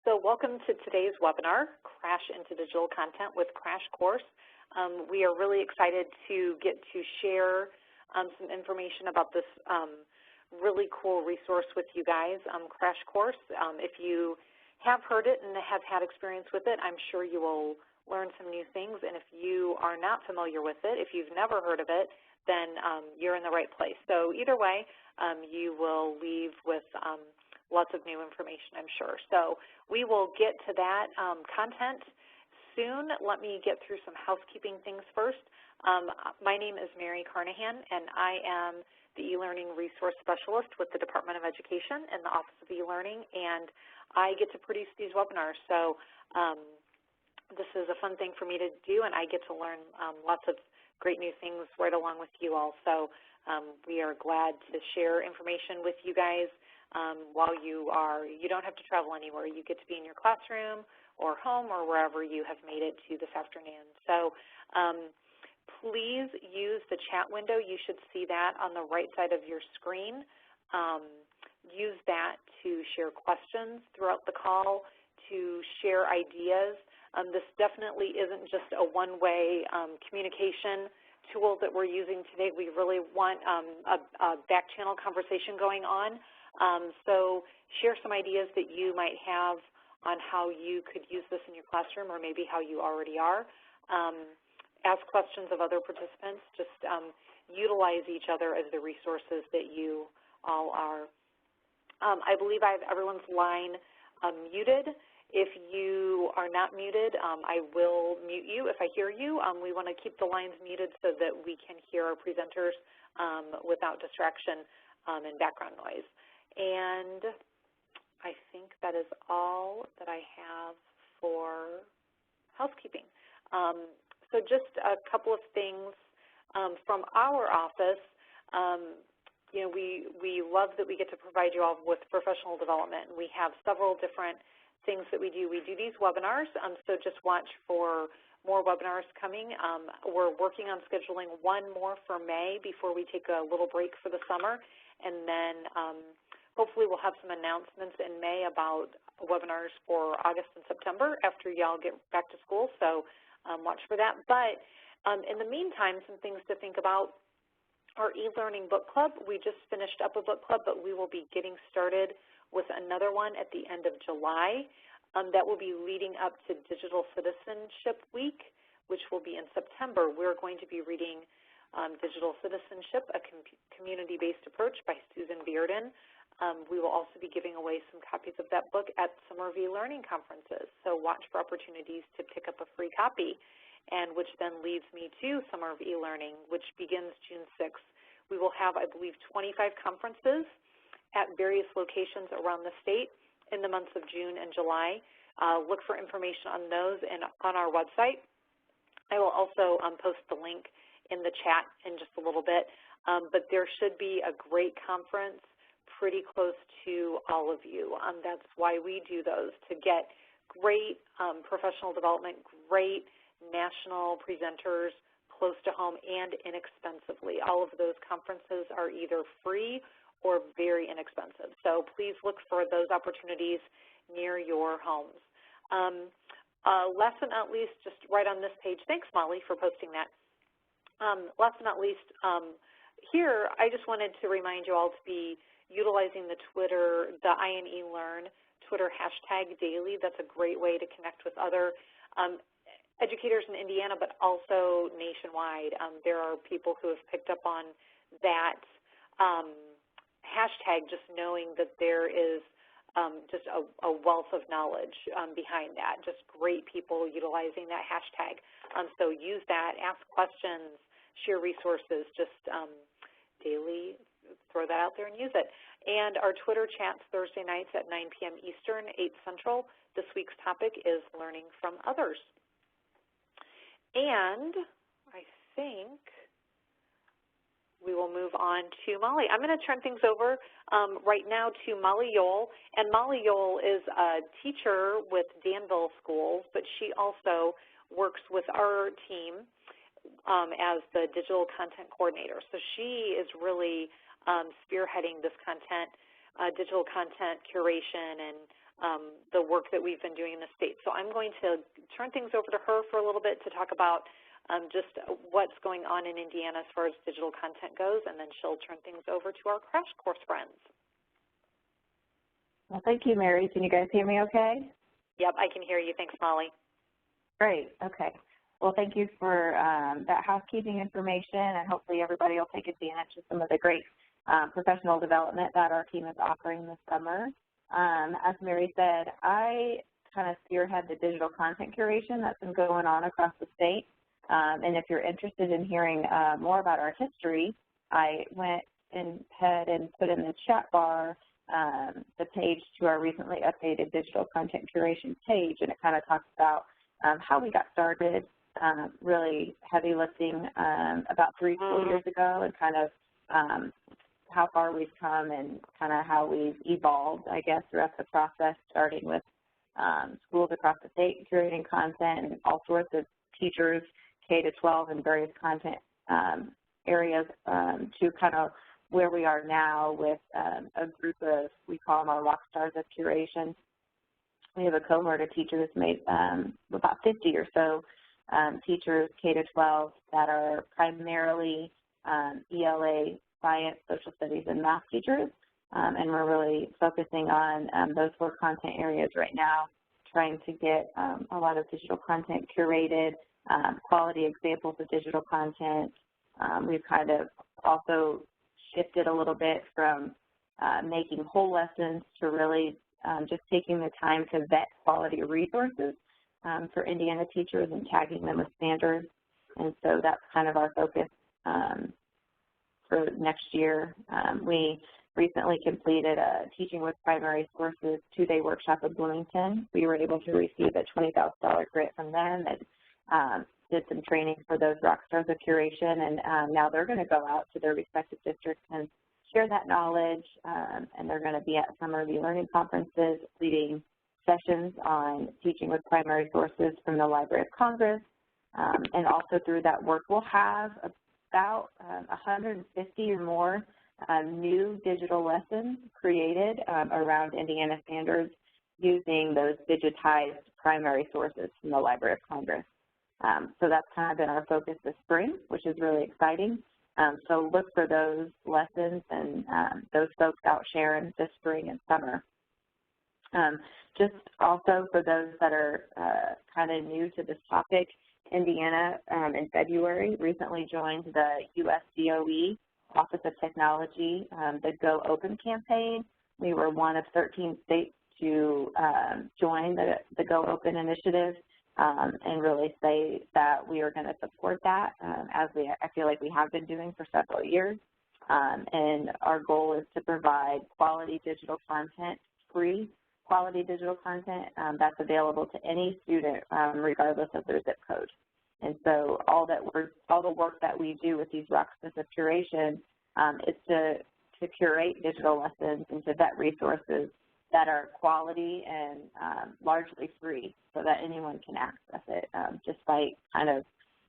So welcome to today's webinar, Crash into Digital Content with Crash Course. We are really excited to get to share some information about this really cool resource with you guys, Crash Course. If you have heard it and have had experience with it, I'm sure you will learn some new things. And if you are not familiar with it, if you've never heard of it, then you're in the right place. So either way, you will leave with lots of new information, I'm sure. So we will get to that content soon. Let me get through some housekeeping things first. My name is Mary Carnahan, and I am the eLearning Resource Specialist with the Department of Education in the Office of eLearning, and I get to produce these webinars. So this is a fun thing for me to do, and I get to learn lots of great new things right along with you all. So we are glad to share information with you guys while you don't have to travel anywhere. You get to be in your classroom or home or wherever you have made it to this afternoon. So please use the chat window. You should see that on the right side of your screen. Use that to share questions throughout the call, to share ideas. This definitely isn't just a one-way communication tool that we're using today. We really want a back-channel conversation going on. So share some ideas that you might have on how you could use this in your classroom, or maybe how you already are. Ask questions of other participants. Just utilize each other as the resources that you all are. I believe I have everyone's line muted. If you are not muted, I will mute you if I hear you. We want to keep the lines muted so that we can hear our presenters without distraction and background noise. And I think that is all that I have for housekeeping. So just a couple of things from our office. You know, we love that we get to provide you all with professional development, and we have several different things that we do. We do these webinars, so just watch for more webinars coming. We're working on scheduling one more for May before we take a little break for the summer, and then hopefully we'll have some announcements in May about webinars for August and September after y'all get back to school, so watch for that. But in the meantime, some things to think about. Our eLearning book club, we just finished up a book club, but we will be getting started with another one at the end of July. That will be leading up to Digital Citizenship Week, which will be in September. We're going to be reading Digital Citizenship, a community-based approach by Susan Bearden. We will also be giving away some copies of that book at Summer of eLearning conferences, so watch for opportunities to pick up a free copy, and which then leads me to Summer of eLearning, which begins June 6th. We will have, I believe, 25 conferences at various locations around the state in the months of June and July. Look for information on those and on our website. I will also post the link in the chat in just a little bit, but there should be a great conference pretty close to all of you. That's why we do those, to get great professional development, great national presenters close to home and inexpensively. All of those conferences are either free or very inexpensive. So please look for those opportunities near your homes. Last but not least, just right on this page, thanks Molly for posting that. Last but not least, here I just wanted to remind you all to be utilizing the Twitter, the eLearn Twitter hashtag daily. That's a great way to connect with other educators in Indiana, but also nationwide. There are people who have picked up on that hashtag, just knowing that there is just a wealth of knowledge behind that, just great people utilizing that hashtag. So use that, ask questions, share resources, just daily, throw that out there and use it. And our Twitter chats Thursday nights at 9 p.m. Eastern, 8 Central. This week's topic is learning from others. And I think we will move on to Molly. I'm going to turn things over right now to Molly Yoel. And Molly Yoel is a teacher with Danville Schools, but she also works with our team as the digital content coordinator. So she is really spearheading this content, digital content curation and the work that we've been doing in the state. So I'm going to turn things over to her for a little bit to talk about just what's going on in Indiana as far as digital content goes, and then she'll turn things over to our crash course friends. Well, thank you, Mary. Can you guys hear me okay? Yep, I can hear you. Thanks, Molly. Great. Okay. Well, thank you for that housekeeping information, and hopefully everybody will take advantage of some of the great professional development that our team is offering this summer. As Mary said, I kind of spearhead the digital content curation that's been going on across the state. And if you're interested in hearing more about our history, I went ahead and put in the chat bar the page to our recently updated digital content curation page, and it kind of talks about how we got started, really heavy lifting about 3 school years ago, and kind of how far we've come and kind of how we've evolved, I guess, throughout the process, starting with schools across the state curating content and all sorts of teachers, K-12 and various content areas, to kind of where we are now with a group of, we call them our rock stars of curation. We have a cohort of teachers, made about 50 or so teachers, K-12, that are primarily ELA, science, social studies, and math teachers. And we're really focusing on those 4 content areas right now, trying to get a lot of digital content curated, quality examples of digital content. We've kind of also shifted a little bit from making whole lessons to really just taking the time to vet quality resources for Indiana teachers and tagging them with standards. And so that's kind of our focus for next year. We recently completed a Teaching with Primary Sources 2-day workshop in Bloomington. We were able to receive a $20,000 grant from them and did some training for those rock stars of curation, and now they're going to go out to their respective districts and share that knowledge, and they're going to be at summer eLearning conferences leading sessions on teaching with primary sources from the Library of Congress, and also through that work we'll have about 150 or more new digital lessons created around Indiana standards using those digitized primary sources from the Library of Congress. So that's kind of been our focus this spring, which is really exciting. So look for those lessons and those folks out sharing this spring and summer. Just also for those that are kind of new to this topic, Indiana in February recently joined the U.S. DOE Office of Technology, the Go Open campaign. We were one of 13 states to join the Go Open initiative. And really say that we are going to support that as I feel like we have been doing for several years. And our goal is to provide quality digital content, free quality digital content that's available to any student regardless of their zip code. And so all the work that we do with these rock stars of curation is to curate digital lessons and to vet resources that are quality and largely free so that anyone can access it despite kind of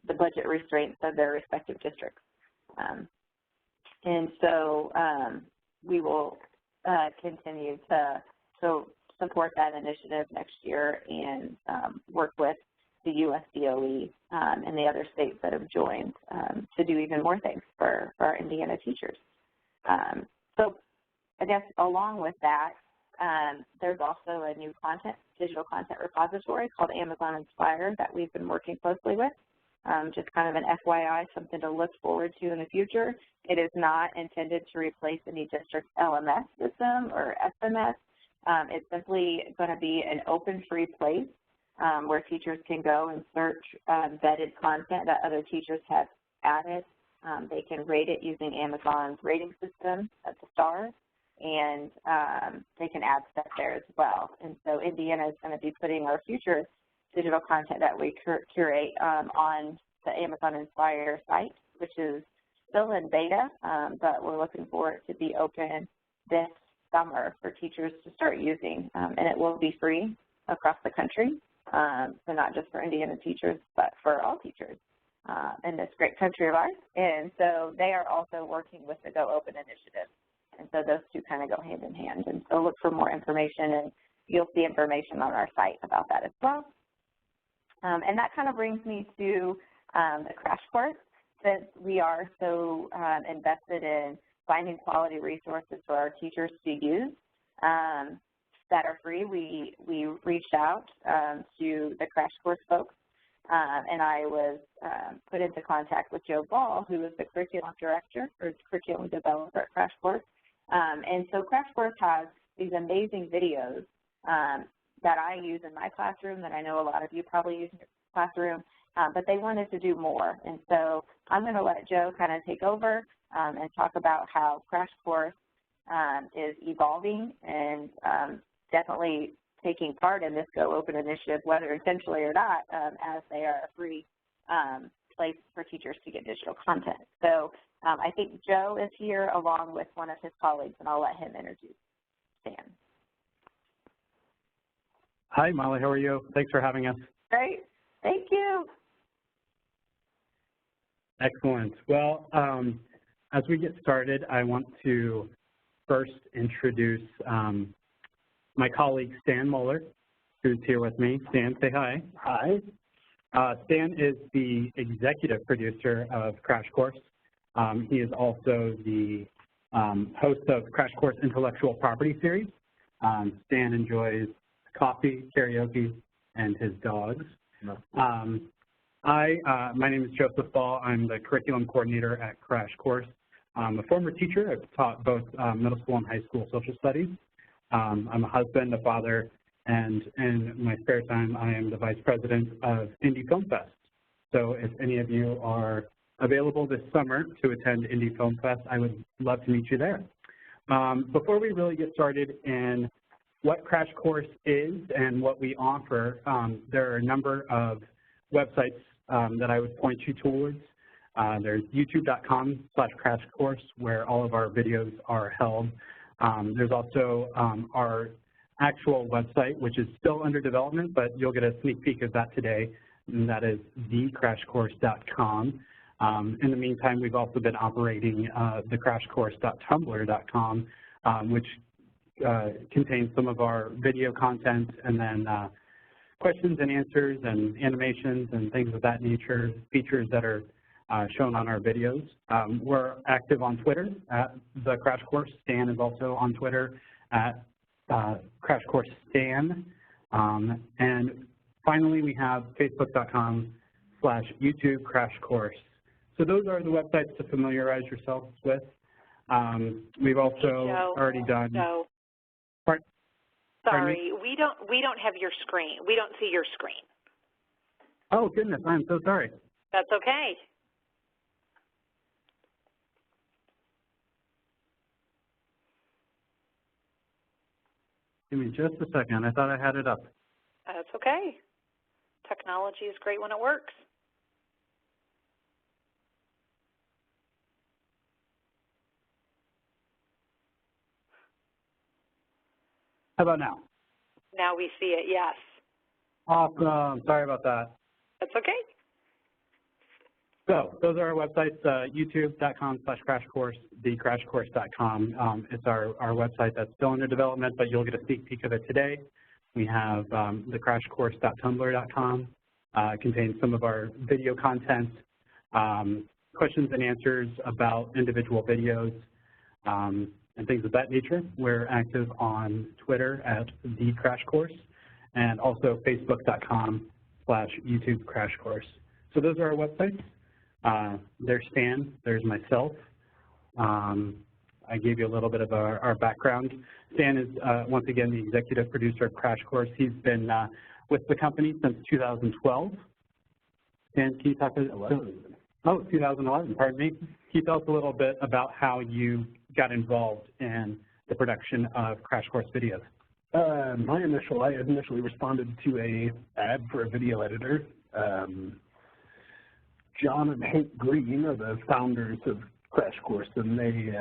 the budget restraints of their respective districts. And so we will continue to support that initiative next year and work with the U.S. DOE and the other states that have joined to do even more things for our Indiana teachers. So I guess along with that, there's also a new digital content repository called Amazon Inspire that we've been working closely with. Just kind of an FYI, something to look forward to in the future. It is not intended to replace any district LMS system or SMS. It's simply going to be an open, free place where teachers can go and search vetted content that other teachers have added. They can rate it using Amazon's rating system at the stars, and they can add stuff there as well. And so Indiana is going to be putting our future digital content that we curate on the Amazon Inspire site, which is still in beta, but we're looking for it to be open this summer for teachers to start using. And it will be free across the country, so not just for Indiana teachers, but for all teachers in this great country of ours. And so they are also working with the Go Open initiative. And so those two kind of go hand in hand. And so look for more information you'll see information on our site about that as well. And that kind of brings me to the crash course. Since we are so invested in finding quality resources for our teachers to use that are free, we reached out to the crash course folks, and I was put into contact with Joe Ball, who is the curriculum director or curriculum developer at Crash Course. And so Crash Course has these amazing videos that I use in my classroom, that I know a lot of you probably use in your classroom, but they wanted to do more. And so I'm going to let Joe kind of take over and talk about how Crash Course is evolving and definitely taking part in this Go Open initiative, whether intentionally or not, as they are a free place for teachers to get digital content. So I think Joe is here along with one of his colleagues, and I'll let him introduce Stan. Hi, Molly. How are you? Thanks for having us. Great. Thank you. Excellent. Well, as we get started, I want to first introduce my colleague, Stan Muller, who's here with me. Stan, say hi. Hi. Stan is the executive producer of Crash Course. He is also the host of Crash Course Intellectual Property Series. Stan enjoys coffee, karaoke, and his dogs. No. My name is Joseph Ball. I'm the curriculum coordinator at Crash Course. I'm a former teacher. I've taught both middle school and high school social studies. I'm a husband, a father, and in my spare time, I am the vice president of Indie Film Fest. So if any of you are available this summer to attend Indie Film Fest, I would love to meet you there. Before we really get started in what Crash Course is and what we offer, there are a number of websites that I would point you towards. There's youtube.com/crashcourse, where all of our videos are held. There's also our actual website, which is still under development, but you'll get a sneak peek of that today, and that is thecrashcourse.com. In the meantime, we've also been operating thecrashcourse.tumblr.com, which contains some of our video content, and then questions and answers and animations and things of that nature, features that are shown on our videos. We're active on Twitter at The Crash Course. Stan is also on Twitter at Crash Course Stan. And finally, we have facebook.com/YouTube Crash Course. So those are the websites to familiarize yourselves with. We've also already done. Sorry, we don't have your screen. We don't see your screen. Oh goodness, I'm so sorry. That's okay. Give me just a second. I thought I had it up. That's okay. Technology is great when it works. How about now? Now we see it, yes. Awesome. Sorry about that. That's okay. So those are our websites, youtube.com/crashcourse, thecrashcourse.com. It's our website that's still under development, but you'll get a sneak peek of it today. We have thecrashcourse.tumblr.com. Contains some of our video content, questions and answers about individual videos, and things of that nature. We're active on Twitter at thecrashcourse, and also facebook.com/YouTube Crash Course. So those are our websites. There's Stan, there's myself. I gave you a little bit of our background. Stan is, once again, the executive producer of Crash Course. He's been with the company since 2012. Stan, can you talk a little? Oh, 2011, pardon me. Can you tell us a little bit about how you got involved in the production of Crash Course videos? I initially responded to a ad for a video editor. John and Hank Green are the founders of Crash Course, and they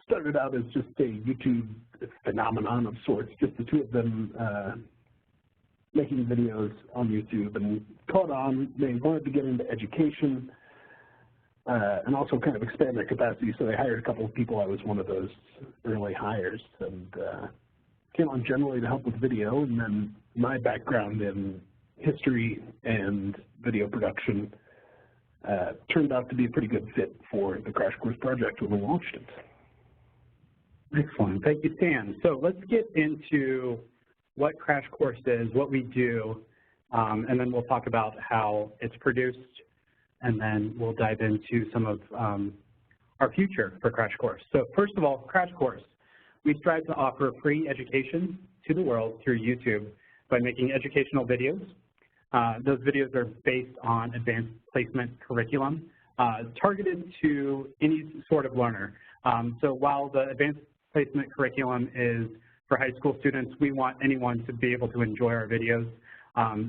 started out as just a YouTube phenomenon of sorts, just the two of them making videos on YouTube, and caught on. They wanted to get into education and also kind of expand their capacity, so they hired a couple of people. I was one of those early hires, and came on generally to help with video, and then my background in history and video production turned out to be a pretty good fit for the Crash Course project when we launched it. Excellent. Thank you, Stan. So let's get into what Crash Course is, what we do, and then we'll talk about how it's produced, and then we'll dive into some of our future for Crash Course. So first of all, Crash Course. We strive to offer free education to the world through YouTube by making educational videos. Those videos are based on advanced placement curriculum targeted to any sort of learner. So while the advanced placement curriculum is for high school students, we want anyone to be able to enjoy our videos.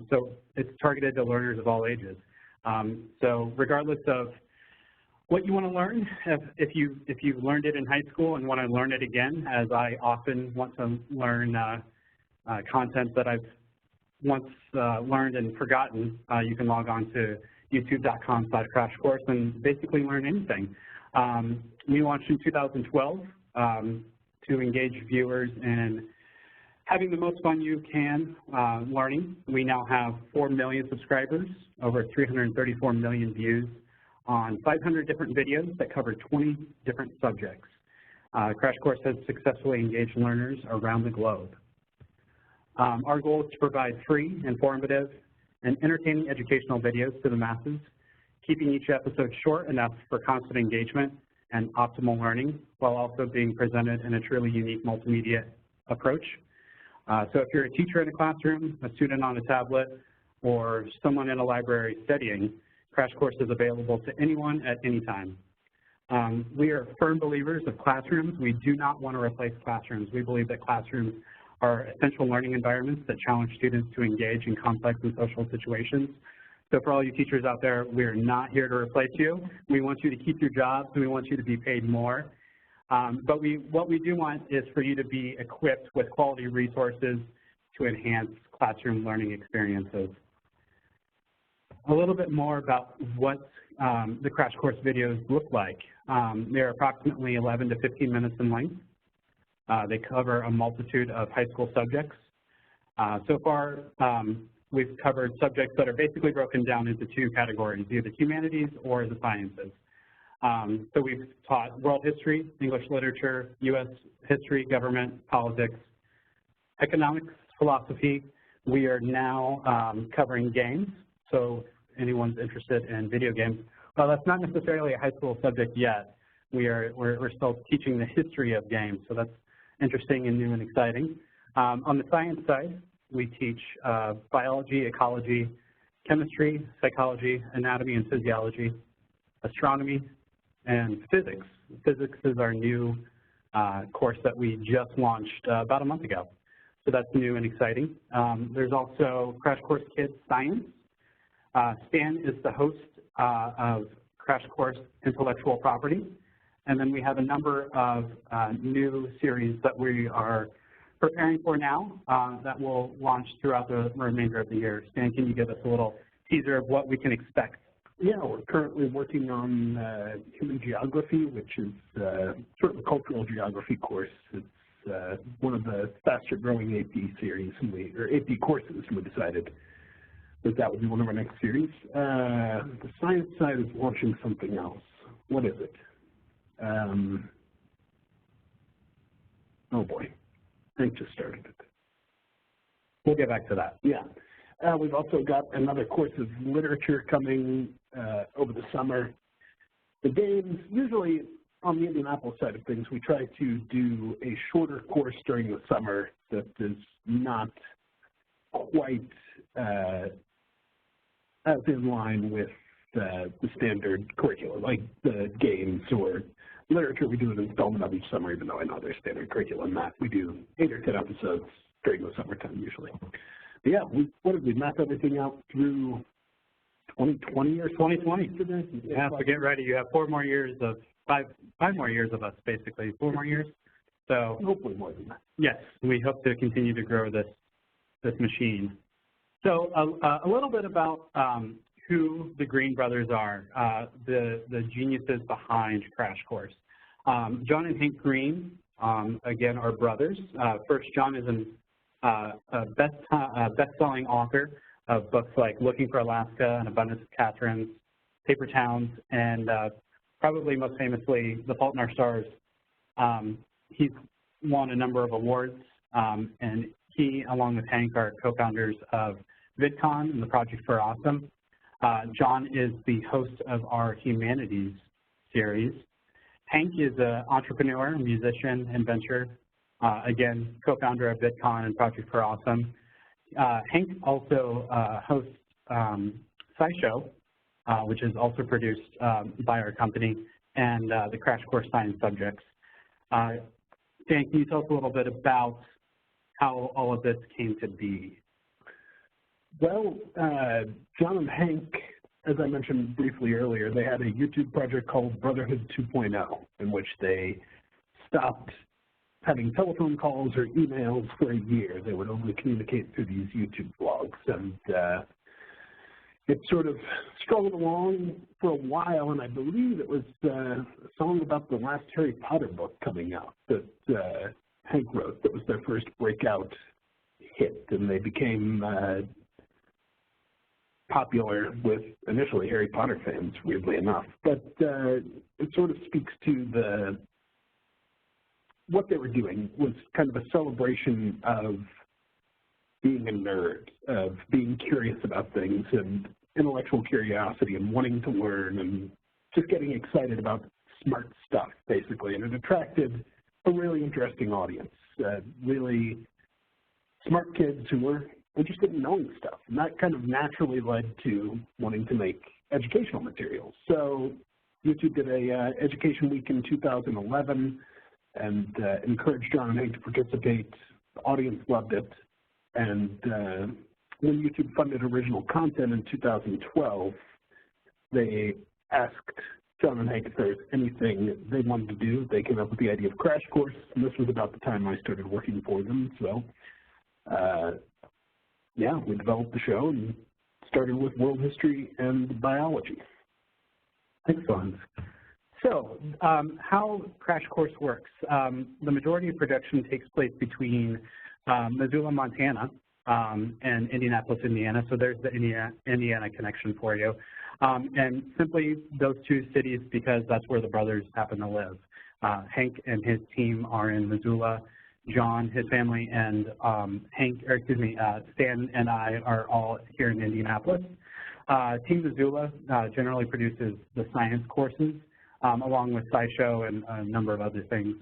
So it's targeted to learners of all ages. So regardless of what you want to learn, if you learned it in high school and want to learn it again, as I often want to learn content that I've once learned and forgotten, you can log on to youtube.com/crashcourse and basically learn anything. We launched in 2012 to engage viewers in having the most fun you can learning. We now have 4 million subscribers, over 334 million views on 500 different videos that cover 20 different subjects. Crash Course has successfully engaged learners around the globe. Our goal is to provide free, informative, and entertaining educational videos to the masses, keeping each episode short enough for constant engagement and optimal learning, while also being presented in a truly unique multimedia approach. So if you're a teacher in a classroom, a student on a tablet, or someone in a library studying, Crash Course is available to anyone at any time. We are firm believers of classrooms. We do not want to replace classrooms. We believe that classrooms are essential learning environments that challenge students to engage in complex and social situations. So for all you teachers out there, we're not here to replace you. We want you to keep your jobs, and we want you to be paid more. But what we do want is for you to be equipped with quality resources to enhance classroom learning experiences. A little bit more about what the Crash Course videos look like. They're approximately 11 to 15 minutes in length. They cover a multitude of high school subjects. So far, we've covered subjects that are basically broken down into 2 categories, either humanities or the sciences. So we've taught world history, English literature, U.S. history, government, politics, economics, philosophy. We are now covering games. So if anyone's interested in video games, well, that's not necessarily a high school subject yet. We're still teaching the history of games, so that's interesting and new and exciting. On the science side, we teach biology, ecology, chemistry, psychology, anatomy and physiology, astronomy, and physics. Physics is our new course that we just launched about a month ago. So that's new and exciting. There's also Crash Course Kids Science. Stan is the host of Crash Course Intellectual Property. And then we have a number of new series that we are preparing for now that will launch throughout the remainder of the year. Stan, can you give us a little teaser of what we can expect? Yeah, we're currently working on human geography, which is sort of a cultural geography course. It's one of the faster growing AP series, or AP courses, and we decided that would be one of our next series. The science side is launching something else. What is it? Oh boy, I just started it. We'll get back to that. Yeah. We've also got another course of literature coming over the summer. The games, usually on the Indianapolis side of things, we try to do a shorter course during the summer that is not quite as in line with the standard curriculum, like the games or literature. We do an installment of each summer, even though I know there's standard curriculum. That we do 8 or 10 episodes during the summertime usually. But yeah, what did we map everything out through 2020 or 2020? Yeah, so get ready. You have 4 more years of, five more years of us, basically. 4 more years. So hopefully more than that. Yes, we hope to continue to grow this machine. So a little bit about who the Green brothers are, the geniuses behind Crash Course. John and Hank Green again, are brothers. First, John is a best-selling author of books like Looking for Alaska, An Abundance of Catherines, Paper Towns, and probably most famously, The Fault in Our Stars. He's won a number of awards, and he, along with Hank, are co-founders of VidCon and the Project for Awesome. John is the host of our Humanities series. Hank is an entrepreneur, musician, inventor, again, co-founder of VidCon and Project for Awesome. Hank also hosts SciShow, which is also produced by our company, and the Crash Course Science Subjects. Dan, can you tell us a little bit about how all of this came to be? Well, John and Hank, as I mentioned briefly earlier, they had a YouTube project called Brotherhood 2.0, in which they stopped having telephone calls or emails for a year. They would only communicate through these YouTube vlogs, and it sort of struggled along for a while, and I believe it was a song about the last Harry Potter book coming out that Hank wrote that was their first breakout hit, and they became popular with initially Harry Potter fans, weirdly enough. But it sort of speaks to what they were doing was kind of a celebration of being a nerd, of being curious about things and intellectual curiosity and wanting to learn and just getting excited about smart stuff, basically. And it attracted a really interesting audience, really smart kids who were interested in knowing stuff. And that kind of naturally led to wanting to make educational materials. So YouTube did a education week in 2011 and encouraged John and Hank to participate. The audience loved it. And when YouTube funded original content in 2012, they asked John and Hank if there was anything they wanted to do. They came up with the idea of Crash Course, and this was about the time I started working for them. So, yeah, we developed the show and started with world history and biology. Excellent. So, how Crash Course works. The majority of production takes place between Missoula, Montana, and Indianapolis, Indiana. So there's the Indiana connection for you. And simply those two cities because that's where the brothers happen to live. Hank and his team are in Missoula. John, his family, and Stan and I are all here in Indianapolis. Team Missoula generally produces the science courses along with SciShow and a number of other things.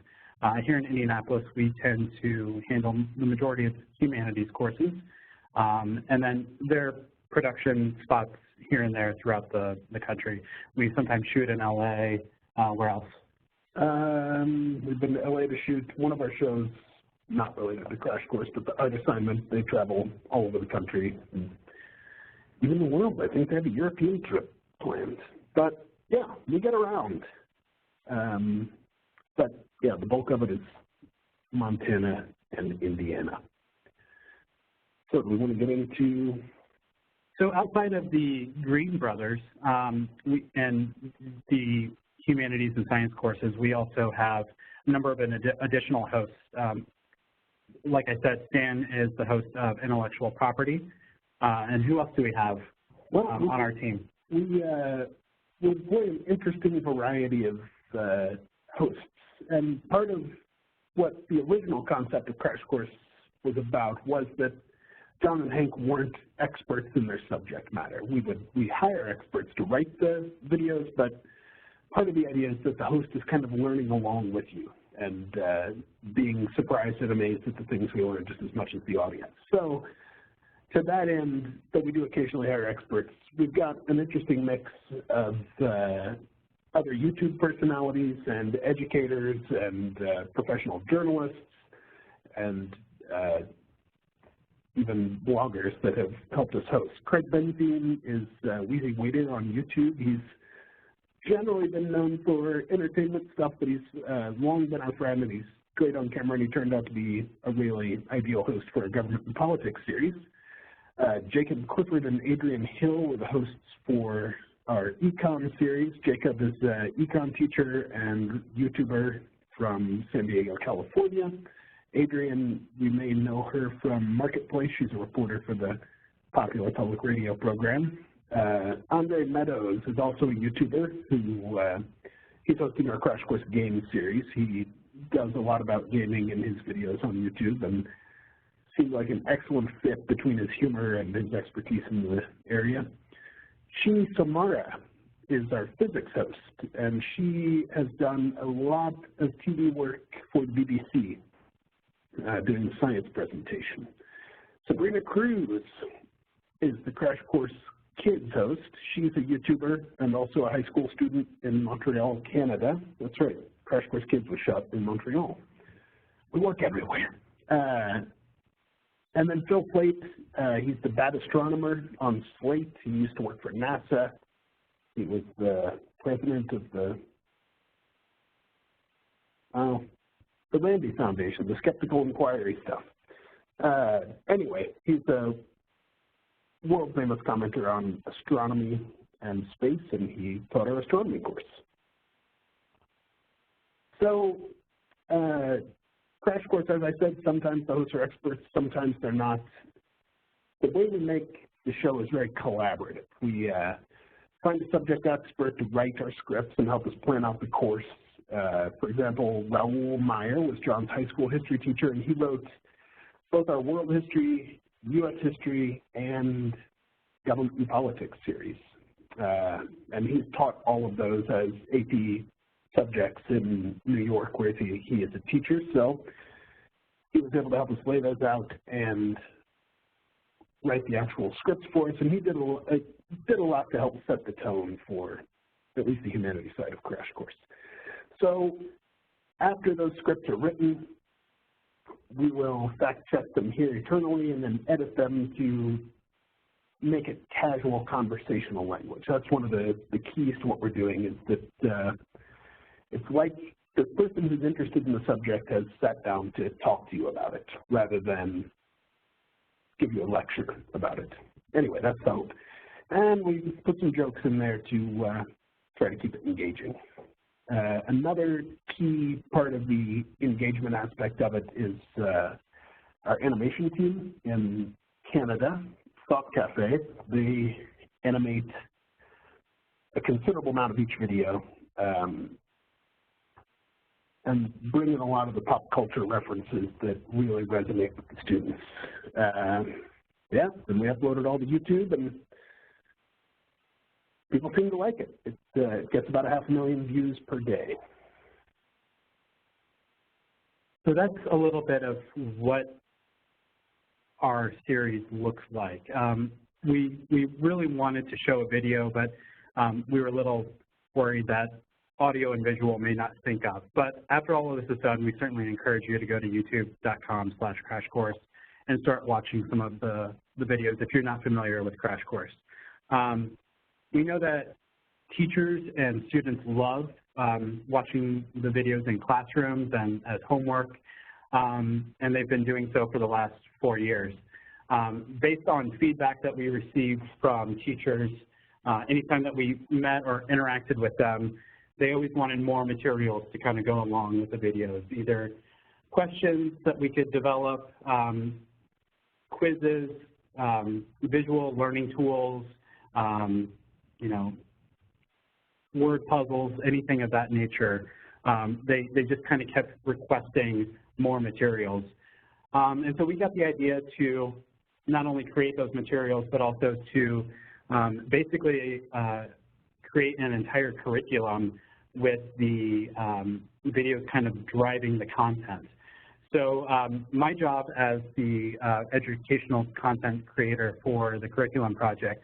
Here in Indianapolis, we tend to handle the majority of humanities courses, and then there are production spots here and there throughout the country. We sometimes shoot in LA. Where else? We've been to LA to shoot one of our shows, not related to Crash Course, but the Art Assignment. They travel all over the country, and even the world. I think they have a European trip planned. But yeah, we get around. But yeah, the bulk of it is Montana and Indiana. So do we want to get into? So outside of the Green Brothers and the humanities and science courses, we also have a number of additional hosts. Like I said, Stan is the host of Intellectual Property. And who else do we have on our team? We employ an interesting variety of hosts. And part of what the original concept of Crash Course was about was that John and Hank weren't experts in their subject matter. We hire experts to write the videos, but part of the idea is that the host is kind of learning along with you and being surprised and amazed at the things we learn just as much as the audience. So to that end, that we do occasionally hire experts, we've got an interesting mix of other YouTube personalities and educators and professional journalists and even bloggers that have helped us host. Craig Benzine is Wheezy Waiter on YouTube. He's generally been known for entertainment stuff, but he's long been our friend, and he's great on camera, and he turned out to be a really ideal host for a government and politics series. Jacob Clifford and Adrian Hill were the hosts for our econ series. Jacob is an econ teacher and YouTuber from San Diego, California. Adrienne, you may know her from Marketplace. She's a reporter for the popular public radio program. Andre Meadows is also a YouTuber who he's hosting our Crash Course Games series. He does a lot about gaming in his videos on YouTube and seems like an excellent fit between his humor and his expertise in the area. Shini Samara is our physics host, and she has done a lot of TV work for the BBC, doing the science presentation. Sabrina Cruz is the Crash Course Kids host. She's a YouTuber and also a high school student in Montreal, Canada. That's right, Crash Course Kids was shot in Montreal. We work everywhere. And then Phil Plate, he's the bad astronomer on Slate. He used to work for NASA. He was the president of the Landy Foundation, the Skeptical Inquiry stuff. Anyway, he's a world-famous commenter on astronomy and space, and he taught our astronomy course. So, Crash Course, as I said, sometimes the hosts are experts, sometimes they're not. The way we make the show is very collaborative. We find a subject expert to write our scripts and help us plan out the course. For example, Raul Meyer was John's high school history teacher, and he wrote both our world history, U.S. history, and government and politics series. And he's taught all of those as AP subjects in New York, where he is a teacher. So he was able to help us lay those out and write the actual scripts for us. And he did a lot to help set the tone for at least the humanities side of Crash Course. So after those scripts are written, we will fact check them here internally and then edit them to make it casual conversational language. That's one of the keys to what we're doing, is that it's like the person who's interested in the subject has sat down to talk to you about it rather than give you a lecture about it. Anyway, that's the hope. And we put some jokes in there to try to keep it engaging. Another key part of the engagement aspect of it is our animation team in Canada, Thought Cafe. They animate a considerable amount of each video and bring in a lot of the pop culture references that really resonate with the students. Yeah, and we upload it all to YouTube, and people seem to like it. It gets about 500,000 views per day. So that's a little bit of what our series looks like. We really wanted to show a video, but we were a little worried that audio and visual may not sync up. But after all of this is done, we certainly encourage you to go to youtube.com/crashcourse and start watching some of the videos if you're not familiar with Crash Course. We know that teachers and students love watching the videos in classrooms and as homework, and they've been doing so for the last 4 years. Based on feedback that we received from teachers, anytime that we met or interacted with them, they always wanted more materials to kind of go along with the videos, either questions that we could develop, quizzes, visual learning tools, you know, word puzzles, anything of that nature. They just kind of kept requesting more materials. And so we got the idea to not only create those materials, but also to basically create an entire curriculum with the videos kind of driving the content. So my job as the educational content creator for the curriculum project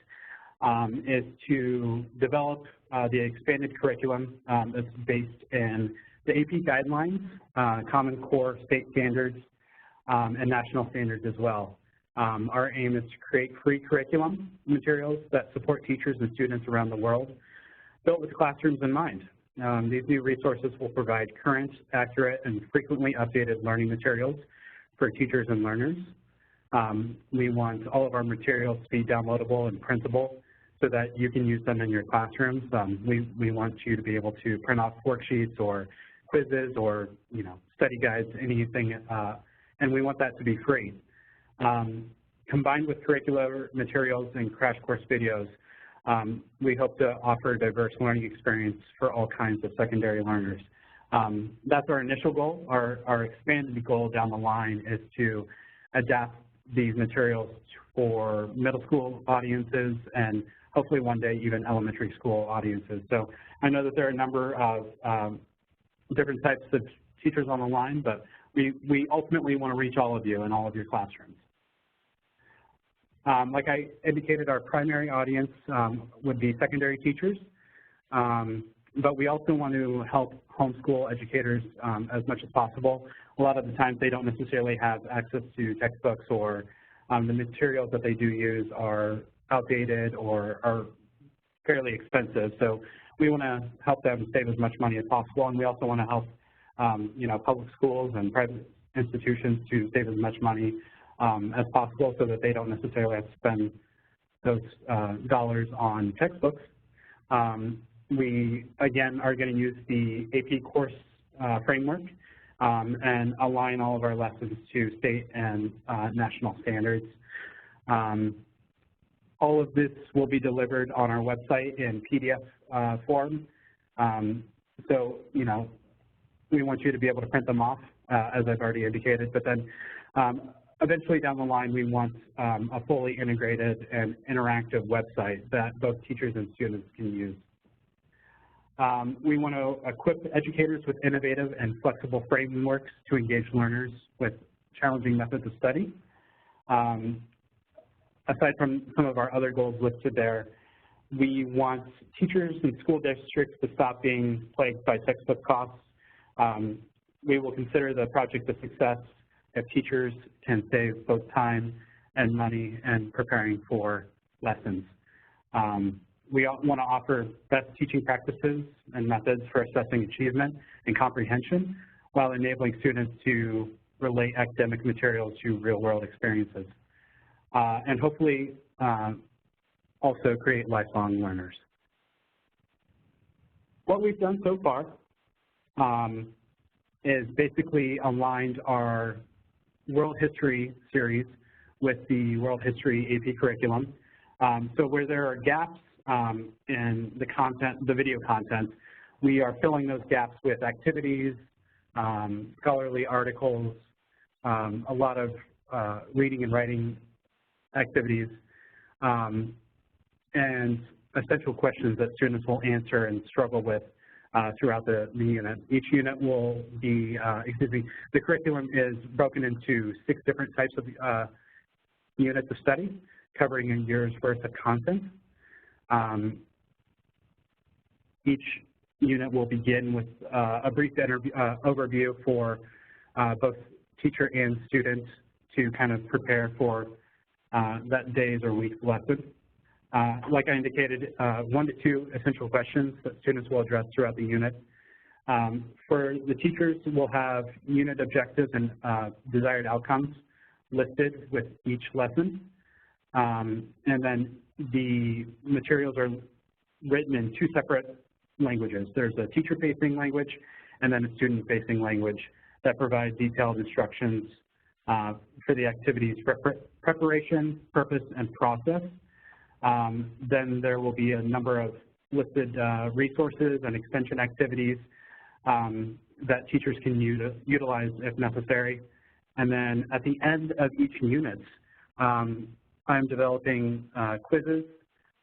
is to develop the expanded curriculum that's based in the AP guidelines, Common Core state standards, and national standards as well. Our aim is to create free curriculum materials that support teachers and students around the world, built with classrooms in mind. These new resources will provide current, accurate, and frequently updated learning materials for teachers and learners. We want all of our materials to be downloadable and printable so that you can use them in your classrooms. We want you to be able to print off worksheets or quizzes or, study guides, anything, and we want that to be free. Combined with curricular materials and crash course videos, we hope to offer a diverse learning experience for all kinds of secondary learners. That's our initial goal. Our expanded goal down the line is to adapt these materials for middle school audiences and hopefully one day even elementary school audiences. So I know that there are a number of different types of teachers on the line, but we ultimately want to reach all of you in all of your classrooms. Like I indicated, our primary audience would be secondary teachers, but we also want to help homeschool educators as much as possible. A lot of the times they don't necessarily have access to textbooks, or the materials that they do use are outdated or are fairly expensive. So we want to help them save as much money as possible, and we also want to help public schools and private institutions to save as much money as possible so that they don't necessarily have to spend those dollars on textbooks. We, again, are going to use the AP course framework and align all of our lessons to state and national standards. All of this will be delivered on our website in PDF form. So, we want you to be able to print them off, as I've already indicated, but then eventually down the line, we want a fully integrated and interactive website that both teachers and students can use. We want to equip educators with innovative and flexible frameworks to engage learners with challenging methods of study. Aside from some of our other goals listed there, we want teachers and school districts to stop being plagued by textbook costs. We will consider the project a success if teachers can save both time and money in preparing for lessons. We want to offer best teaching practices and methods for assessing achievement and comprehension while enabling students to relate academic materials to real-world experiences. And hopefully also create lifelong learners. What we've done so far is basically aligned our World History series with the World History AP curriculum. So where there are gaps in the content, the video content, we are filling those gaps with activities, scholarly articles, a lot of reading and writing activities, and essential questions that students will answer and struggle with throughout the unit. Each unit will be, the curriculum is broken into 6 different types of units of study, covering a year's worth of content. Each unit will begin with a brief overview for both teacher and student to kind of prepare for that day's or week's lesson. Like I indicated, 1 to 2 essential questions that students will address throughout the unit. For the teachers, we'll have unit objectives and desired outcomes listed with each lesson. And then the materials are written in 2 separate languages. There's a teacher-facing language and then a student-facing language that provides detailed instructions for the activities preparation, purpose, and process. Then there will be a number of listed resources and extension activities that teachers can utilize if necessary. And then at the end of each unit, I'm developing quizzes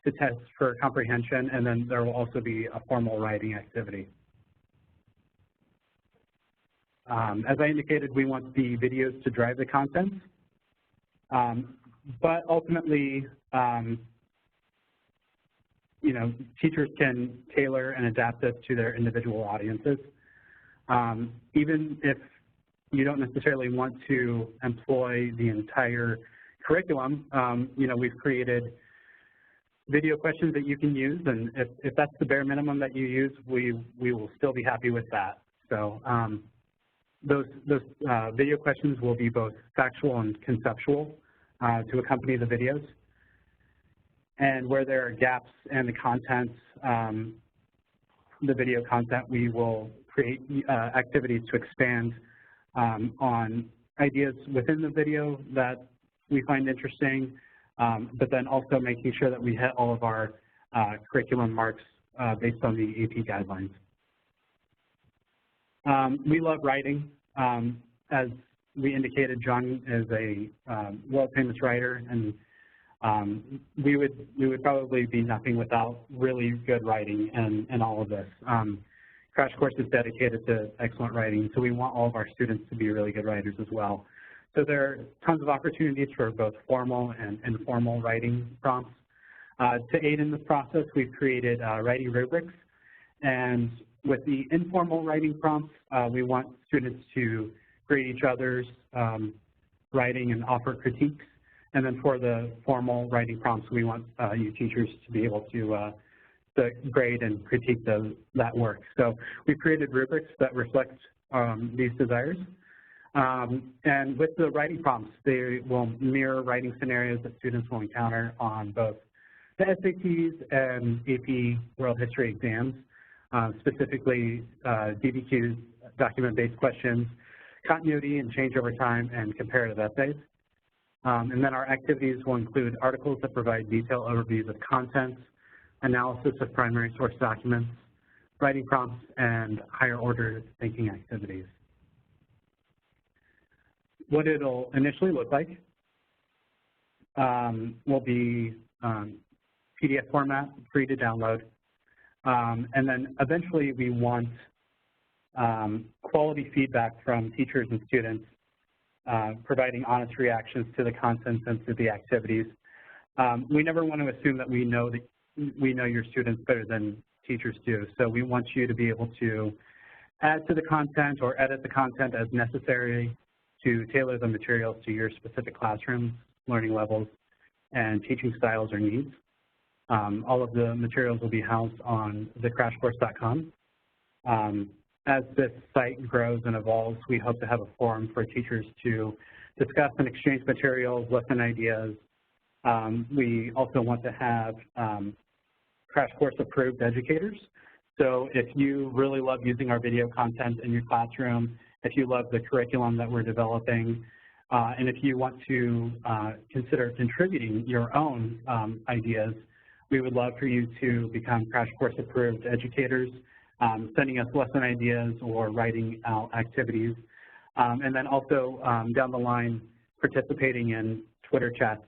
to test for comprehension, and then there will also be a formal writing activity. As I indicated, we want the videos to drive the content, but ultimately, teachers can tailor and adapt this to their individual audiences. Even if you don't necessarily want to employ the entire curriculum, we've created video questions that you can use, and if that's the bare minimum that you use, we will still be happy with that. So those video questions will be both factual and conceptual to accompany the videos. And where there are gaps in the content, the video content, we will create activities to expand on ideas within the video that we find interesting, but then also making sure that we hit all of our curriculum marks based on the AP guidelines. We love writing. As we indicated, John is a world-famous writer, and we would probably be nothing without really good writing in all of this. Crash Course is dedicated to excellent writing, so we want all of our students to be really good writers as well. So there are tons of opportunities for both formal and informal writing prompts. To aid in this process, we've created writing rubrics, and with the informal writing prompts, we want students to grade each other's writing and offer critiques. And then for the formal writing prompts, we want you teachers to be able to grade and critique that work. So we've created rubrics that reflect these desires. And with the writing prompts, they will mirror writing scenarios that students will encounter on both the SATs and AP World History exams, specifically DBQs, document-based questions, continuity and change over time, and comparative essays. And then our activities will include articles that provide detailed overviews of contents, analysis of primary source documents, writing prompts, and higher order thinking activities. What it'll initially look like will be PDF format, free to download. And then eventually we want quality feedback from teachers and students, providing honest reactions to the content and to the activities. We never want to assume that we know your students better than teachers do. So we want you to be able to add to the content or edit the content as necessary to tailor the materials to your specific classroom, learning levels, and teaching styles or needs. All of the materials will be housed on thecrashcourse.com. As this site grows and evolves, we hope to have a forum for teachers to discuss and exchange materials, lesson ideas. We also want to have Crash Course approved educators. So if you really love using our video content in your classroom, if you love the curriculum that we're developing, and if you want to consider contributing your own ideas, we would love for you to become Crash Course approved educators, sending us lesson ideas or writing out activities, and then also down the line participating in Twitter chats.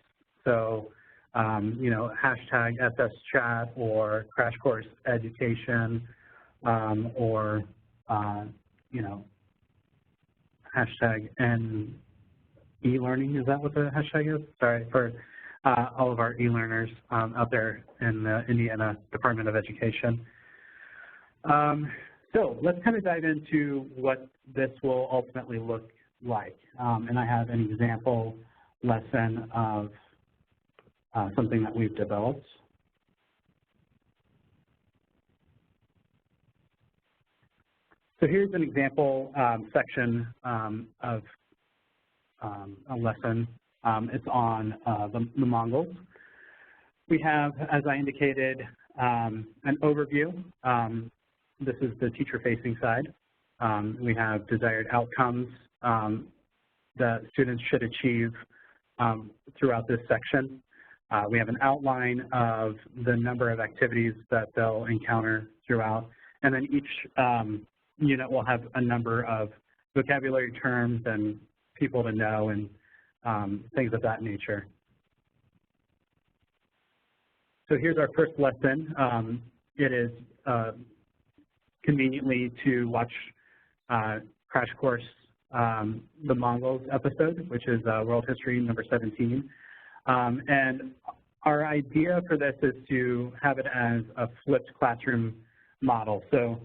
So, you know, hashtag SSChat or Crash Course Education, or, you know, hashtag eLearning. Is that what the hashtag is? Sorry for all of our e-learners out there in the Indiana Department of Education. So let's kind of dive into what this will ultimately look like. And I have an example lesson of something that we've developed. So here's an example section of a lesson. It's on the Mongols. We have, as I indicated, an overview. This is the teacher-facing side. We have desired outcomes that students should achieve throughout this section. We have an outline of the number of activities that they'll encounter throughout, and then each unit will have a number of vocabulary terms and people to know and things of that nature. So here's our first lesson. It is conveniently to watch Crash Course, the Mongols episode, which is World History number 17. And our idea for this is to have it as a flipped classroom model. So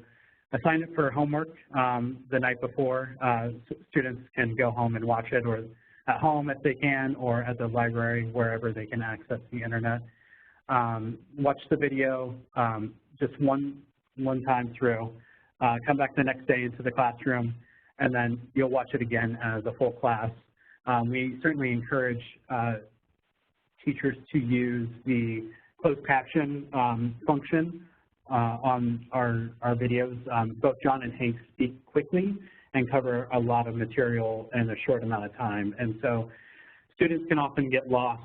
assign it for homework the night before. Students can go home and watch it, or at home if they can, or at the library, wherever they can access the internet. Watch the video just one time through, come back the next day into the classroom, and then you'll watch it again as a full class. We certainly encourage teachers to use the closed caption function on our videos. Both John and Hank speak quickly and cover a lot of material in a short amount of time. And so students can often get lost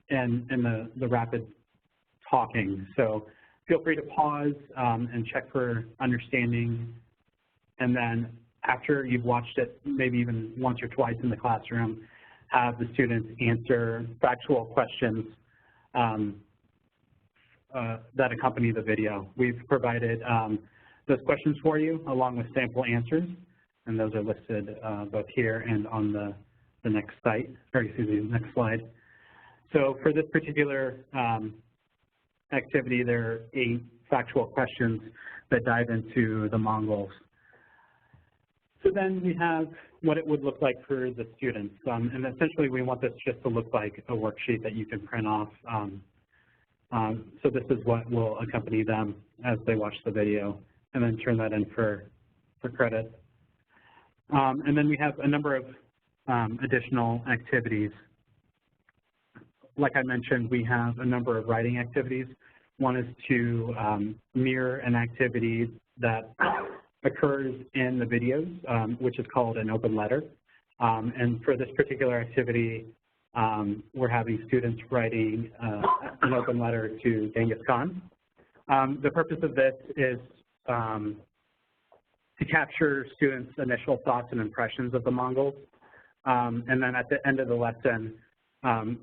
in the rapid talking. So feel free to pause and check for understanding. And then after you've watched it, maybe even once or twice in the classroom, have the students answer factual questions that accompany the video. We've provided those questions for you along with sample answers, and those are listed both here and on the next site, or excuse me, next slide. So for this particular activity, there are 8 factual questions that dive into the Mongols. So then we have what it would look like for the students. And essentially we want this just to look like a worksheet that you can print off. So this is what will accompany them as they watch the video, and then turn that in for credit. And then we have a number of additional activities. Like I mentioned, we have a number of writing activities. One is to mirror an activity that occurs in the videos, which is called an open letter. And for this particular activity, we're having students writing an open letter to Genghis Khan. The purpose of this is to capture students' initial thoughts and impressions of the Mongols. And then at the end of the lesson,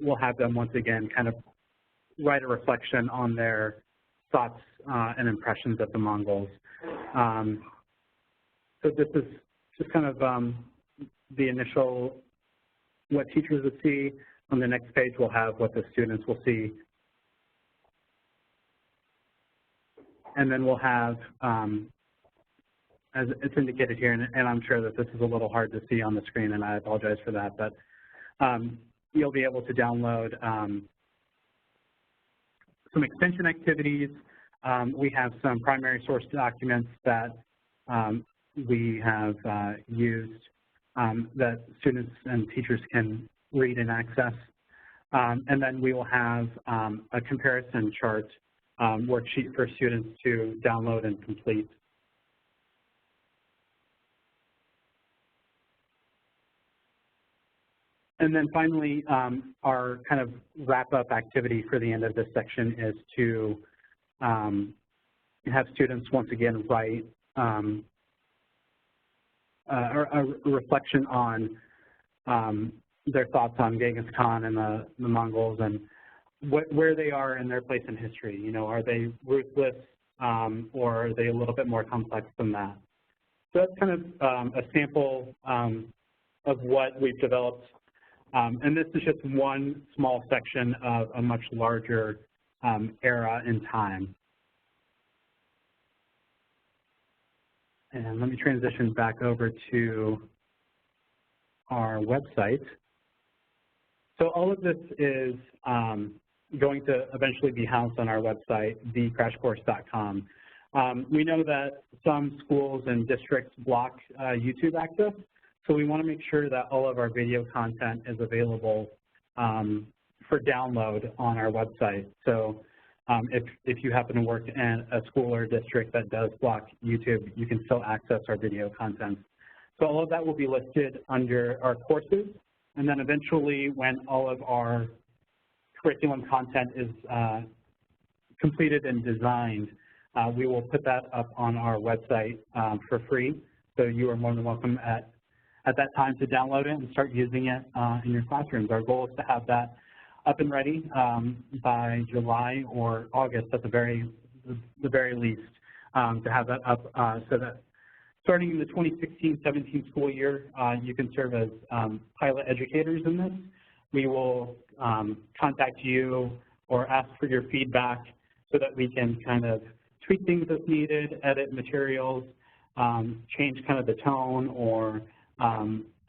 we'll have them once again kind of write a reflection on their thoughts and impressions of the Mongols. So this is just kind of the initial, what teachers would see. On the next page, we'll have what the students will see. And then we'll have, as it's indicated here, and I'm sure that this is a little hard to see on the screen, and I apologize for that, but you'll be able to download some extension activities. We have some primary source documents that we have used that students and teachers can read and access. And then we will have a comparison chart worksheet for students to download and complete. And then finally, our kind of wrap-up activity for the end of this section is to have students once again write a reflection on their thoughts on Genghis Khan and the Mongols and where they are in their place in history. You know, are they ruthless or are they a little bit more complex than that? So that's kind of a sample of what we've developed. And this is just one small section of a much larger era in time. And let me transition back over to our website. So all of this is going to eventually be housed on our website, thecrashcourse.com. We know that some schools and districts block YouTube access, so we want to make sure that all of our video content is available for download on our website. So if you happen to work in a school or district that does block YouTube, you can still access our video content. So all of that will be listed under our courses, and then eventually when all of our curriculum content is completed and designed, we will put that up on our website for free. So you are more than welcome at that time to download it and start using it in your classrooms. Our goal is to have that up and ready by July or August at the very least, to have that up so that starting in the 2016-17 school year, you can serve as pilot educators in this. We will contact you or ask for your feedback so that we can kind of tweak things as needed, edit materials, change kind of the tone or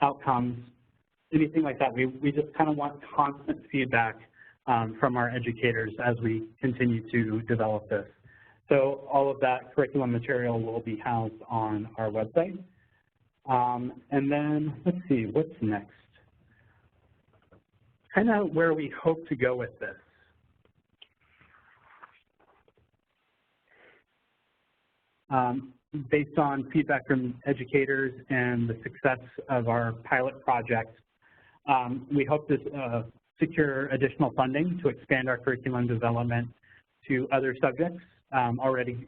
outcomes, anything like that. We just kind of want constant feedback from our educators as we continue to develop this. So all of that curriculum material will be housed on our website. And then let's see, what's next? Kind of where we hope to go with this. based on feedback from educators and the success of our pilot project, we hope to secure additional funding to expand our curriculum development to other subjects already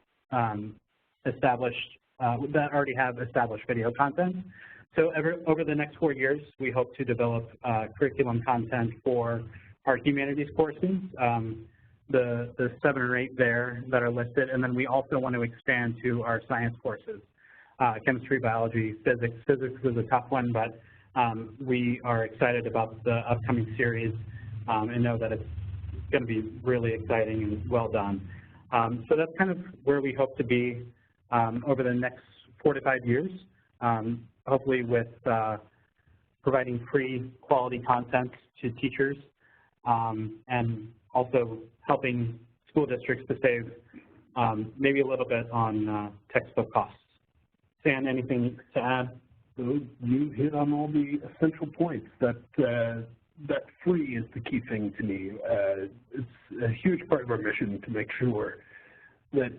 established, that already have established video content. So over the next 4 years, we hope to develop curriculum content for our humanities courses, the 7 or 8 there that are listed, and then we also want to expand to our science courses, chemistry, biology, physics. Physics is a tough one, but we are excited about the upcoming series and know that it's going to be really exciting and well done. So that's kind of where we hope to be over the next 4 to 5 years, hopefully with providing free quality content to teachers and also helping school districts to save maybe a little bit on textbook costs. Sam, anything to add? You hit on all the essential points. That free is the key thing to me. It's a huge part of our mission to make sure that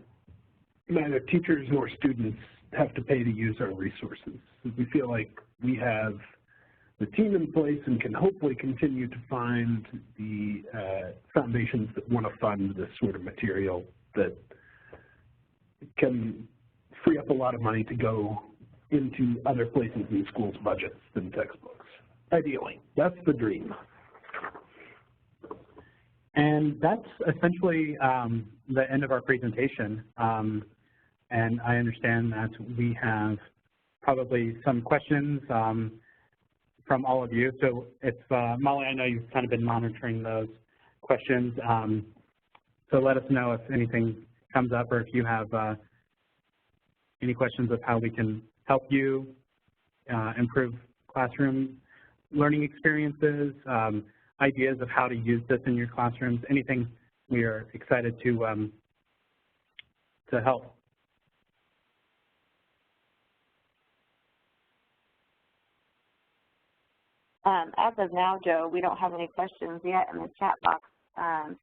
neither teachers nor students have to pay to use our resources. We feel like we have the team in place and can hopefully continue to find the foundations that want to fund this sort of material that can free up a lot of money to go into other places in schools' budgets than textbooks. Ideally, that's the dream. And that's essentially the end of our presentation. And I understand that we have probably some questions from all of you. So if, Molly, I know you've kind of been monitoring those questions. So let us know if anything comes up or if you have any questions of how we can help you improve classroom learning experiences, ideas of how to use this in your classrooms, anything. We are excited to help. As of now, Joe, we don't have any questions yet in the chat box,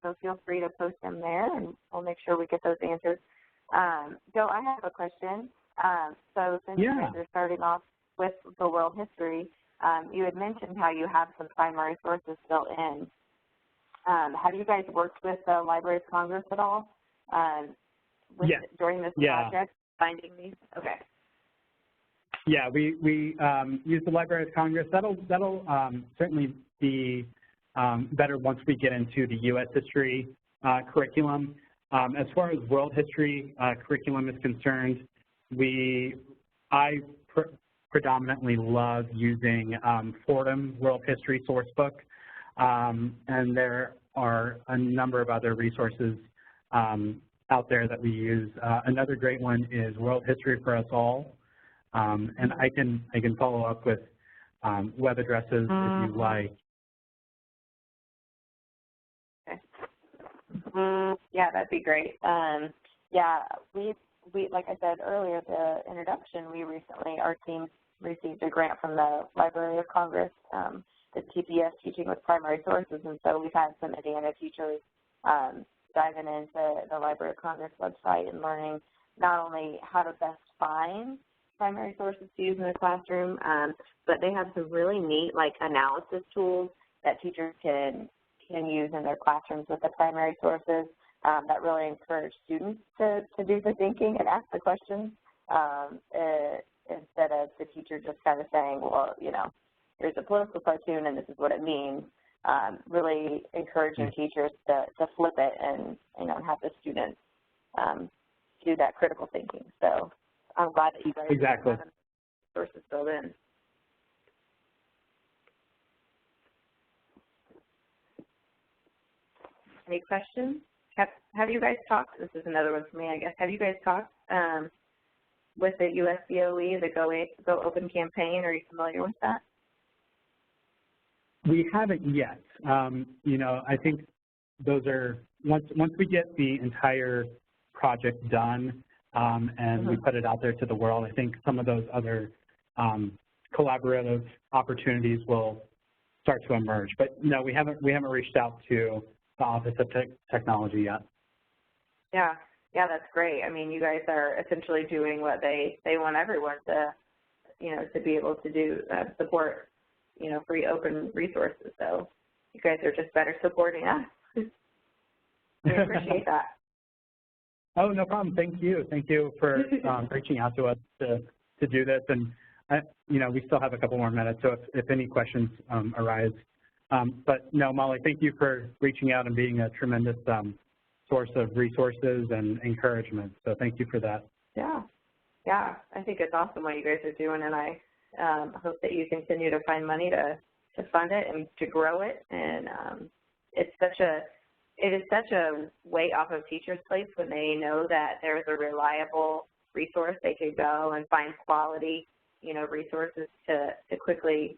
so feel free to post them there, and we'll make sure we get those answered. Joe, I have a question. So since you guys are starting off with the world history, you had mentioned how you have some primary sources built in. Have you guys worked with the Library of Congress at all during this project, finding these? Okay. Yeah, we use the Library of Congress. That'll certainly be better once we get into the U.S. history curriculum. As far as world history curriculum is concerned, I predominantly love using Fordham World History Sourcebook, and there are a number of other resources out there that we use. Another great one is World History for Us All. And I can follow up with web addresses if you like. Okay. Yeah, that'd be great. Yeah, we like I said earlier, the introduction, our team received a grant from the Library of Congress, the TPS, Teaching with Primary Sources, and so we've had some Indiana teachers diving into the Library of Congress website and learning not only how to best find primary sources to use in the classroom, but they have some really neat analysis tools that teachers can use in their classrooms with the primary sources that really encourage students to do the thinking and ask the questions instead of the teacher just kind of saying, well, here's a political cartoon and this is what it means. Really encouraging teachers to flip it and have the students do that critical thinking. So I'm glad that you guys have sources built in. Any questions? Have you guys talked? This is another one for me, I guess. Have you guys talked with the USDOE, the Go Open campaign? Are you familiar with that? We haven't yet. I think those are once we get the entire project done. And we put it out there to the world. I think some of those other collaborative opportunities will start to emerge. But no, we haven't reached out to the Office of Technology yet. Yeah, Yeah, that's great. I mean, you guys are essentially doing what they want everyone to, to be able to do, support, free open resources. So you guys are just better supporting us. We appreciate that. Oh, no problem. Thank you. Thank you for reaching out to us to do this. And, we still have a couple more minutes, so if any questions arise. But no, Molly, thank you for reaching out and being a tremendous source of resources and encouragement. So thank you for that. Yeah. I think it's awesome what you guys are doing, and I hope that you continue to find money to fund it and to grow it. And it is such a weight off of teachers' plates when they know that there's a reliable resource they could go and find quality, resources to quickly,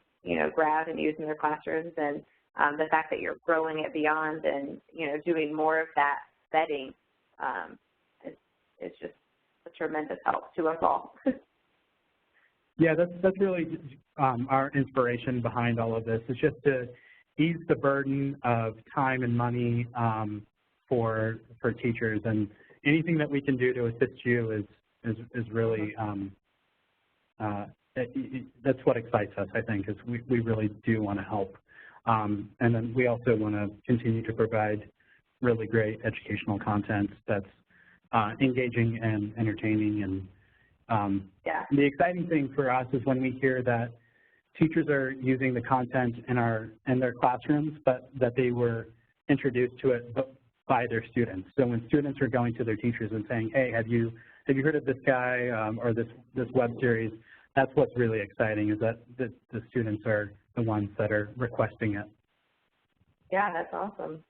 grab and use in their classrooms. And the fact that you're growing it beyond and, doing more of that vetting is just a tremendous help to us all. Yeah, that's really our inspiration behind all of this. It's just to ease the burden of time and money for teachers, and anything that we can do to assist you is really that's what excites us. I think is we really do want to help, and then we also want to continue to provide really great educational content that's engaging and entertaining. And the exciting thing for us is when we hear that teachers are using the content in their classrooms, but that they were introduced to it by their students. So when students are going to their teachers and saying, "Hey, have you heard of this guy or this web series?" That's what's really exciting, is that the students are the ones that are requesting it. Yeah, that's awesome.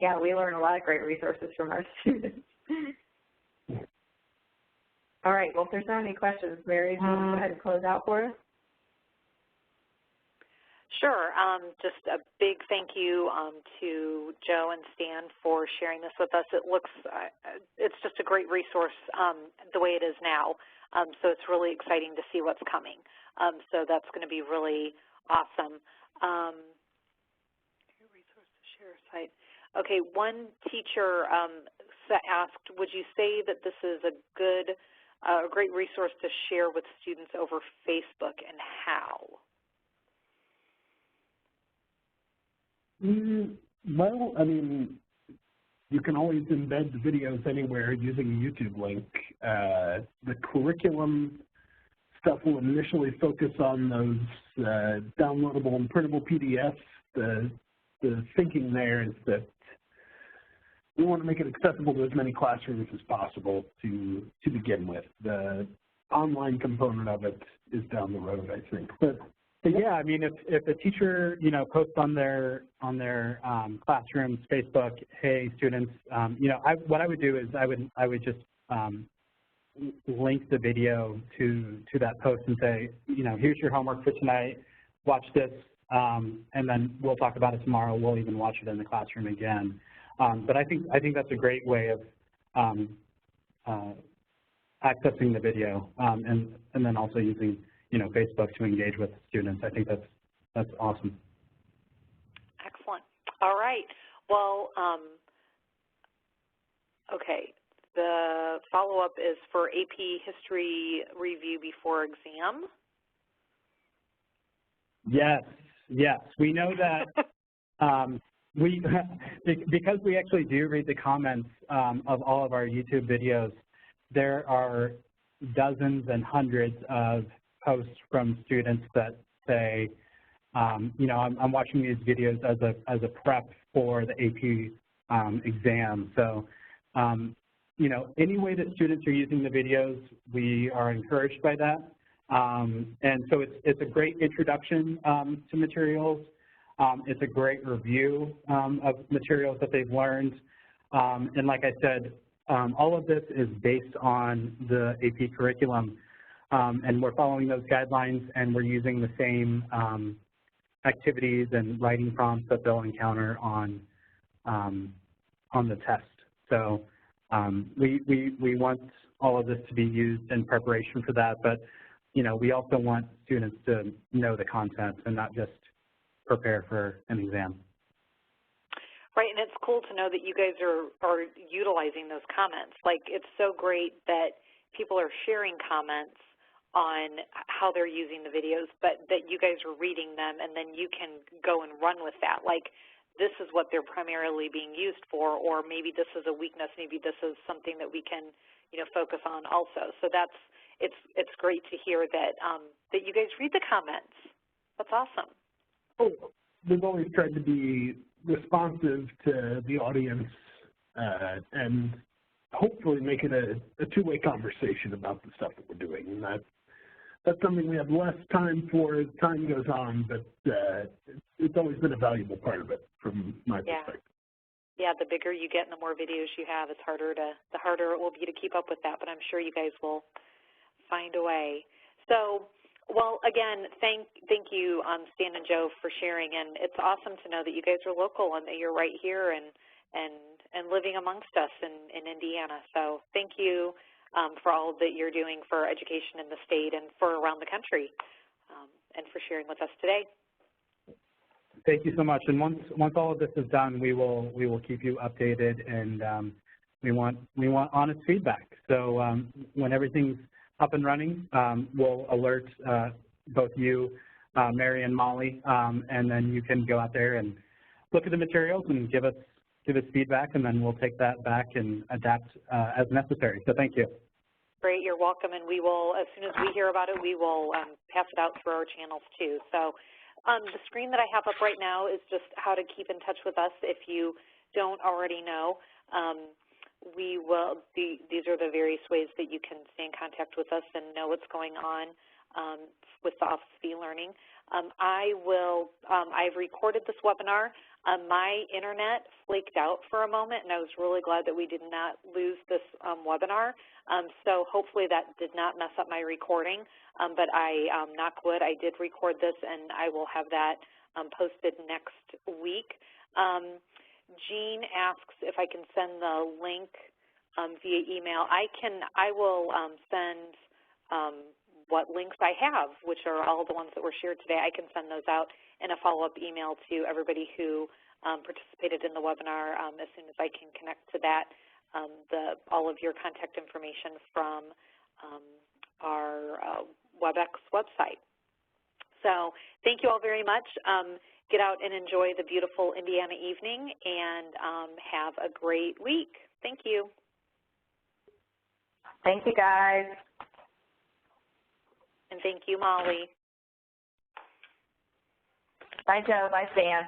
Yeah, we learn a lot of great resources from our students. All right, well, if there's not any questions, Mary, do you want to go ahead and close out for us? Sure. Just a big thank you to Joe and Stan for sharing this with us. It's just a great resource the way it is now. So it's really exciting to see what's coming. So that's going to be really awesome. Resource to share site. Okay, one teacher asked, would you say that this is a great resource to share with students over Facebook, and how? Well, I mean, you can always embed the videos anywhere using a YouTube link. The curriculum stuff will initially focus on those downloadable and printable PDFs. The thinking there is that we want to make it accessible to as many classrooms as possible to begin with. The online component of it is down the road, I think. But yeah, I mean, if a teacher, posts on their classroom's Facebook, "Hey, students," what I would do is I would just link the video to that post and say, "Here's your homework for tonight. Watch this, and then we'll talk about it tomorrow. We'll even watch it in the classroom again." But I think that's a great way of accessing the video, and then also using Facebook to engage with students. I think that's awesome. Excellent. All right. Well, okay. The follow-up is for AP History review before exam. Yes. We know that because we actually do read the comments of all of our YouTube videos, there are dozens and hundreds of posts from students that say, I'm watching these videos as a prep for the AP exam. So, any way that students are using the videos, we are encouraged by that. And so it's a great introduction to materials. It's a great review of materials that they've learned. And like I said, all of this is based on the AP curriculum. And we're following those guidelines, and we're using the same activities and writing prompts that they'll encounter on the test. So we want all of this to be used in preparation for that, but we also want students to know the content and not just prepare for an exam. Right, and it's cool to know that you guys are utilizing those comments. Like, it's so great that people are sharing comments on how they're using the videos, but that you guys are reading them and then you can go and run with that. Like, this is what they're primarily being used for, or maybe this is a weakness, maybe this is something that we can, you know, focus on also. So it's great to hear that that you guys read the comments. That's awesome. Oh, we've always tried to be responsive to the audience and hopefully make it a two-way conversation about the stuff that we're doing. And that's something we have less time for as time goes on, but it's always been a valuable part of it from my perspective. Yeah, the bigger you get and the more videos you have, the harder it will be to keep up with that, but I'm sure you guys will find a way. So, well, again, thank you, Stan and Joe, for sharing, and it's awesome to know that you guys are local and that you're right here and living amongst us in Indiana. So thank you for all that you're doing for education in the state and for around the country, and for sharing with us today. Thank you so much. And once all of this is done, we will keep you updated, and we want honest feedback. So when everything's up and running, we'll alert both you, Mary and Molly, and then you can go out there and look at the materials and give us feedback, and then we'll take that back and adapt as necessary. So thank you. Great, you're welcome, and we will, as soon as we hear about it, we will pass it out through our channels too. So the screen that I have up right now is just how to keep in touch with us if you don't already know. These are the various ways that you can stay in contact with us and know what's going on with the Office of eLearning. I've recorded this webinar. My internet flaked out for a moment, and I was really glad that we did not lose this webinar. So hopefully that did not mess up my recording, but knock wood, I did record this, and I will have that posted next week. Jean asks if I can send the link via email. I will send what links I have, which are all the ones that were shared today. I can send those out in a follow-up email to everybody who participated in the webinar as soon as I can connect to that, all of your contact information from our WebEx website. So thank you all very much. Get out and enjoy the beautiful Indiana evening, and have a great week. Thank you. Thank you, guys. And thank you, Molly. Bye, Joe. Bye, Stan.